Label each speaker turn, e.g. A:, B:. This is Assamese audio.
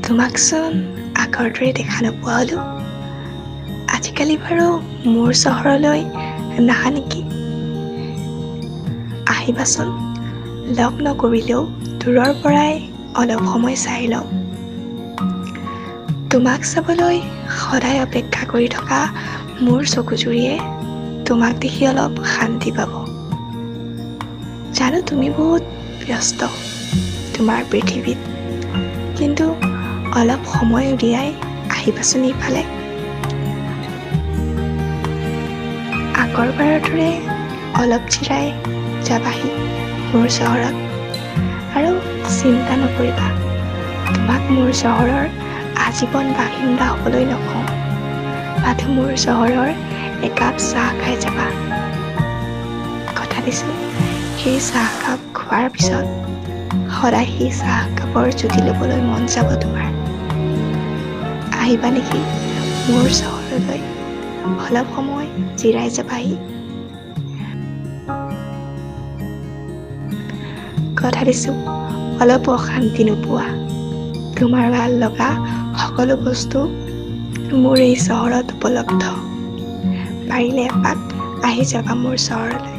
A: তোমাকচোন আগৰ দৰে দেখা নোপোৱা হ'লো। আজিকালি বাৰু মোৰ চহৰলৈ নাহা নেকি? আহিবাচোন, লগ নকৰিলেও দূৰৰ পৰাই অলপ সময় চাই লওঁ। তোমাক চাবলৈ সদায় অপেক্ষা কৰি থকা মোৰ চকুজুৰিয়ে তোমাক দেখি অলপ শান্তি পাব। জানো তুমি বহুত ব্যস্ত তোমাৰ পৃথিৱীত, কিন্তু অলপ সময় উলিয়াই আহিবাচোন ইফালে। আগৰবাৰৰ দৰে অলপ জিৰাই যাবাহি মোৰ চহৰত, আৰু চিন্তা নকৰিবা, তোমাক মোৰ চহৰৰ আজীৱন বাসিন্দা হ'বলৈ নকওঁ, মাথো মোৰ চহৰৰ একাপ চাহ খাই যাবা। কথা দিছোঁ, সেই চাহকাপ খোৱাৰ পিছত সদায় সেই চাহকাপৰ জুতি ল'বলৈ মন যাব তোমাৰ। আহিবা নেকি মোৰ চহৰলৈ, অলপ সময় জিৰাই যাবাহি। কথা দিছোঁ, অলপ অশান্তি নোপোৱা। তোমাৰ ভাল লগা সকলো বস্তু মোৰ এই চহৰত উপলব্ধ। পাৰিলে এপাক আহি যাবা মোৰ চহৰলৈ।